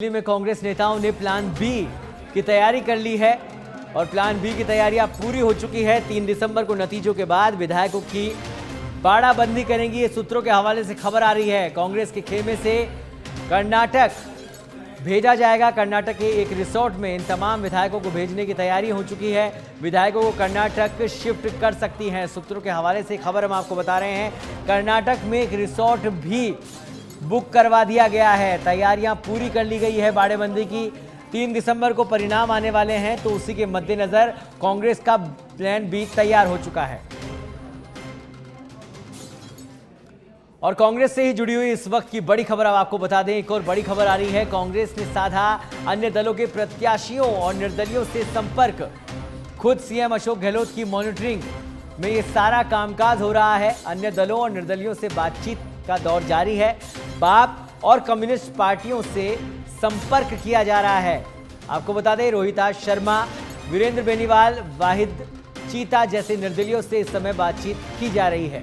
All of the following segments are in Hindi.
दिल्ली में कांग्रेस नेताओं ने प्लान बी की तैयारी कर ली है और प्लान बी की तैयारियां पूरी हो चुकी है। 3 दिसंबर को नतीजों के बाद विधायकों की बाड़ाबंदी करेंगी, ये सूत्रों के हवाले से खबर आ रही है। कांग्रेस के खेमे से कर्नाटक भेजा जाएगा। कर्नाटक के एक रिसोर्ट में इन तमाम विधायकों को भेजने की तैयारी हो चुकी है। विधायकों को कर्नाटक शिफ्ट कर सकती हैं। सूत्रों के हवाले से खबर हम आपको बता रहे हैं। कर्नाटक में एक रिसोर्ट भी बुक करवा दिया गया है। तैयारियां पूरी कर ली गई है बाड़ेबंदी की। 3 दिसंबर को परिणाम आने वाले हैं, तो उसी के मद्देनजर कांग्रेस का प्लान बी तैयार हो चुका है। और कांग्रेस से ही जुड़ी हुई इस वक्त की बड़ी खबर अब आपको बता दें। एक और बड़ी खबर आ रही है। कांग्रेस ने साधा अन्य दलों के प्रत्याशियों और निर्दलियों से संपर्क। खुद सीएम अशोक गहलोत की मॉनिटरिंग में ये सारा कामकाज हो रहा है। अन्य दलों और निर्दलियों से बातचीत का दौर जारी है। बाप और कम्युनिस्ट पार्टियों से संपर्क किया जा रहा है। आपको बता दें, रोहिताश शर्मा, वीरेंद्र बेनीवाल, वाहिद चीता जैसे निर्दलियों से इस समय बातचीत की जा रही है।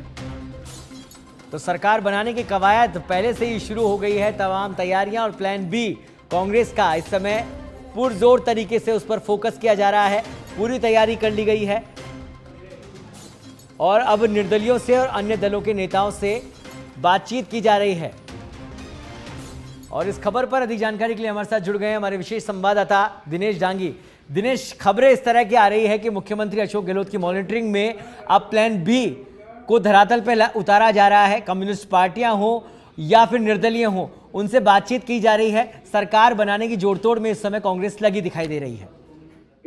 तो सरकार बनाने की कवायद पहले से ही शुरू हो गई है। तमाम तैयारियां और प्लान बी कांग्रेस का इस समय पुरजोर तरीके से उस पर फोकस किया जा रहा है। पूरी तैयारी कर ली गई है और अब निर्दलियों से और अन्य दलों के नेताओं से बातचीत की जा रही है। और इस खबर पर अधिक जानकारी के लिए हमारे साथ जुड़ गए हैं हमारे विशेष संवाददाता दिनेश डांगी। दिनेश, खबरें इस तरह की आ रही है कि मुख्यमंत्री अशोक गहलोत की मॉनिटरिंग में अब प्लान बी को धरातल पर उतारा जा रहा है। कम्युनिस्ट पार्टियां हो या फिर निर्दलीय हो, उनसे बातचीत की जा रही है। सरकार बनाने की जोड़तोड़ में इस समय कांग्रेस लगी दिखाई दे रही है।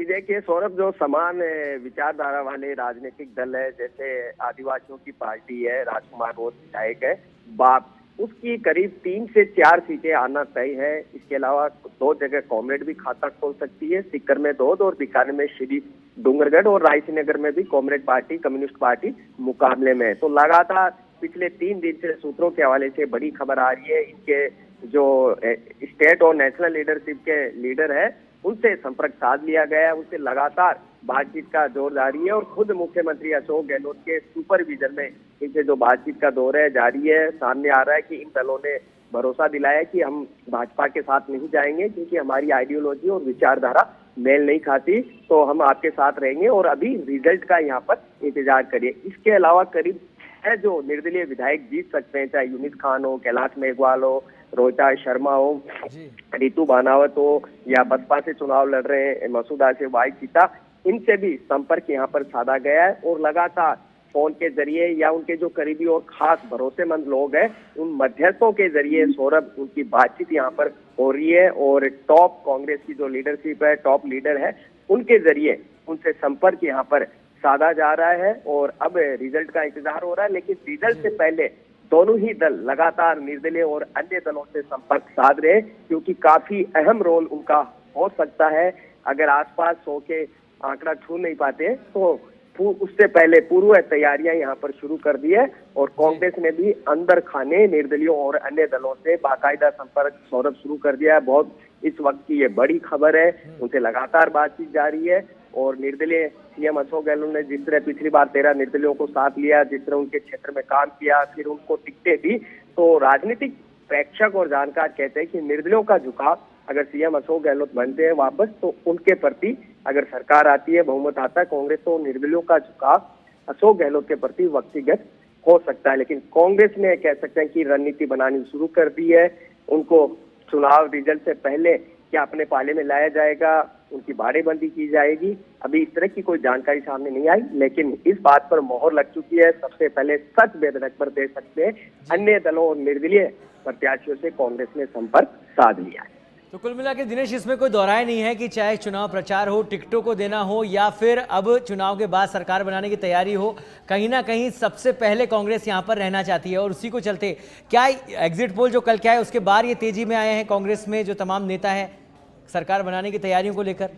देखिए सौरभ, जो समान विचारधारा वाले राजनीतिक दल है, जैसे आदिवासियों की पार्टी है, राजकुमार रोज विधायक है, बाप, उसकी करीब 3 से 4 सीटें आना तय है। इसके अलावा 2 जगह कॉमरेड भी खाता खोल सकती है, सीकर में 2 और बीकानेर में श्री डूंगरगढ़ और रायसीनगर में भी कॉमरेड पार्टी, कम्युनिस्ट पार्टी मुकाबले में है। तो लगातार पिछले 3 दिन से सूत्रों के हवाले से बड़ी खबर आ रही है। इनके जो स्टेट और नेशनल लीडरशिप के लीडर है, उनसे संपर्क साध लिया गया है। उनसे लगातार बातचीत का दौर जारी है और खुद मुख्यमंत्री अशोक गहलोत के सुपरविजन में इनसे जो बातचीत का दौर है जारी है। सामने आ रहा है कि इन दलों ने भरोसा दिलाया कि हम भाजपा के साथ नहीं जाएंगे, क्योंकि हमारी आइडियोलॉजी और विचारधारा मेल नहीं खाती, तो हम आपके साथ रहेंगे और अभी रिजल्ट का यहाँ पर इंतजार करिए। इसके अलावा करीब है जो निर्दलीय विधायक जीत सकते हैं, चाहे यूनिस खान हो, कैलाश मेघवाल हो, रोहिताश शर्मा हो, रितु बानावत हो, या बसपा से चुनाव लड़ रहे हैं मसूदा से वाई चीता, इनसे भी संपर्क यहाँ पर साधा गया है। और लगातार फोन के जरिए या उनके जो करीबी और खास भरोसेमंद लोग हैं, उन मध्यस्थों के जरिए सौरभ उनकी बातचीत यहाँ पर हो रही है। और टॉप कांग्रेस की जो लीडरशिप है, टॉप लीडर है, उनके जरिए उनसे संपर्क यहाँ पर साधा जा रहा है और अब रिजल्ट का इंतजार हो रहा है। लेकिन रिजल्ट से पहले दोनों ही दल लगातार निर्दलीय और अन्य दलों से संपर्क साध रहे, क्योंकि काफी अहम रोल उनका हो सकता है। अगर आसपास 100 के आंकड़ा छू नहीं पाते तो उससे पहले पूर्व तैयारियां यहाँ पर शुरू कर दी है। और कांग्रेस ने भी अंदर खाने निर्दलियों और अन्य दलों से बाकायदा संपर्क सौरभ शुरू कर दिया है। बहुत इस वक्त की ये बड़ी खबर है। उनसे लगातार बातचीत जारी है और निर्दलीय सीएम अशोक गहलोत ने जिस तरह पिछली बार 13 निर्दलियों को साथ लिया, जिस तरह उनके क्षेत्र में काम किया, फिर उनको टिकटें दी, तो राजनीतिक प्रेक्षक और जानकार कहते हैं कि निर्दलियों का झुकाव अगर सीएम अशोक गहलोत बनते हैं वापस, तो उनके प्रति अगर सरकार आती है, बहुमत आता है कांग्रेस, तो निर्दलियों का झुकाव अशोक गहलोत के प्रति व्यक्तिगत हो सकता है। लेकिन कांग्रेस ने कह सकते हैं कि रणनीति बनानी शुरू कर दी है। उनको चुनाव रिजल्ट से पहले क्या अपने पाले में लाया जाएगा, उनकी बाड़ेबंदी की जाएगी, अभी इस तरह की कोई जानकारी सामने नहीं आई। लेकिन इस बात पर मोहर लग चुकी है, सबसे पहले सच बेधड़क पर दे सकते हैं, अन्य दलों और निर्दलीय प्रत्याशियों से कांग्रेस ने संपर्क साध लिया है। तो कुल मिला के दिनेश, इसमें कोई दोहराय नहीं है कि चाहे चुनाव प्रचार हो, टिकटों को देना हो, या फिर अब चुनाव के बाद सरकार बनाने की तैयारी हो, कहीं ना कहीं सबसे पहले कांग्रेस यहां पर रहना चाहती है। और उसी को चलते क्या एग्जिट पोल जो कल क्या है उसके बाद ये तेजी में आए हैं कांग्रेस में जो तमाम नेता है सरकार बनाने की तैयारियों को लेकर?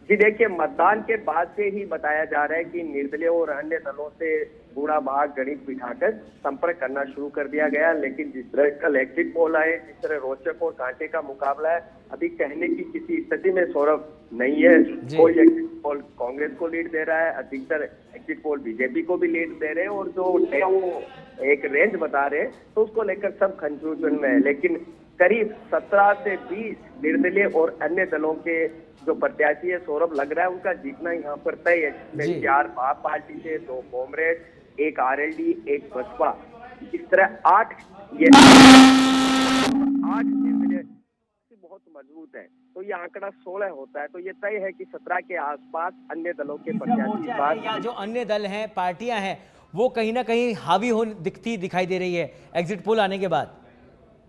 जी देखिए, मतदान के बाद से ही बताया जा रहा है कि निर्दलीय और अन्य दलों से बूढ़ा भाग गणित बिठाकर संपर्क करना शुरू कर दिया गया। लेकिन जिस तरह कल एग्जिट पोल आए, जिस तरह रोचक और कांटे का मुकाबला है, अभी कहने की किसी स्थिति में सौरभ नहीं है। कोई एग्जिट पोल कांग्रेस को लीड दे रहा है, अधिकतर एग्जिट पोल बीजेपी को भी लीड दे रहे हैं, और जो एक रेंज बता रहे हैं तो उसको लेकर सब कंफ्यूजन में है। लेकिन करीब 17 से 20 निर्दलीय और अन्य दलों के जो प्रत्याशी है सौरभ, लग रहा है उनका जीतना यहाँ पर तय है। जी। जिसमें 4 आप पार्टी से, 2 कांग्रेस, 1 आरएलडी, 1 बसपा, इस तरह 8 निर्दलीय बहुत मजबूत है। तो ये आंकड़ा 16 होता है, तो ये तय है कि 17 के आसपास अन्य दलों के प्रत्याशी इस बार या जो अन्य दल हैं, पार्टियां हैं, वो कहीं ना कहीं हावी हो दिखाई दे रही है एग्जिट पोल आने के बाद।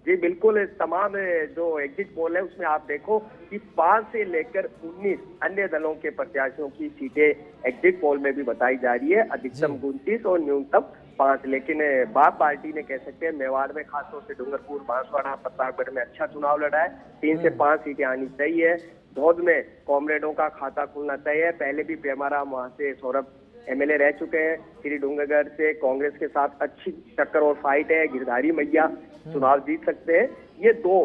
जी बिल्कुल, तमाम जो एग्जिट पोल है उसमें आप देखो कि 5 से लेकर 19 अन्य दलों के प्रत्याशियों की सीटें एग्जिट पोल में भी बताई जा रही है। अधिकतम 29 और न्यूनतम 5। लेकिन बाप पार्टी ने कह सकते हैं मेवाड़ में खासतौर से डूंगरपुर, बांसवाड़ा, प्रतापगढ़ में अच्छा चुनाव लड़ा है। 3 से 5 सीटें आनी चाहिए। धौद में कॉमरेडों का खाता खुलना तय है। पहले भी पेमाराम वहां से सौरभ एमएलए रह चुके हैं। श्री डूंगरगढ़ से कांग्रेस के साथ अच्छी टक्कर और फाइट है। गिरधारी मैया चुनाव जीत सकते हैं। ये 2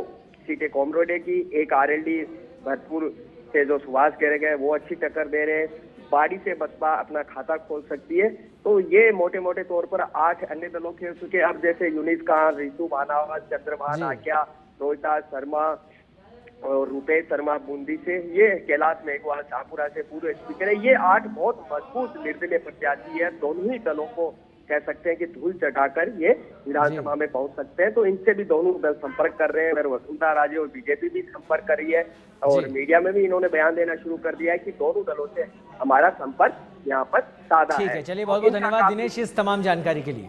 सीटें कॉमरेडे की, 1 आरएलडी भरतपुर से जो सुभाष कह गए वो अच्छी टक्कर दे रहे हैं। बाड़ी से बसपा अपना खाता खोल सकती है। तो ये मोटे मोटे तौर पर 8 अन्य दलों के चुके। अब जैसे यूनिस खान, रितु भानावा, चंद्रभान आज्ञा, रोहिताज शर्मा और रुपेश शर्मा बूंदी से, ये कैलाश मेघवाल शाहपुरा से पूर्व स्पीकर है। ये 8 बहुत मजबूत निर्दलीय प्रत्याशी है। दोनों ही दलों को कह सकते हैं कि धूल चटाकर ये विधानसभा में पहुंच सकते हैं। तो इनसे भी दोनों दल संपर्क कर रहे हैं। अगर वसुंधरा राजे और बीजेपी भी संपर्क कर रही है और मीडिया में भी इन्होंने बयान देना शुरू कर दिया है कि दोनों दलों से हमारा संपर्क यहाँ पर साधा है। ठीक है, चलिए बहुत बहुत धन्यवाद दिनेश इस तमाम जानकारी के लिए।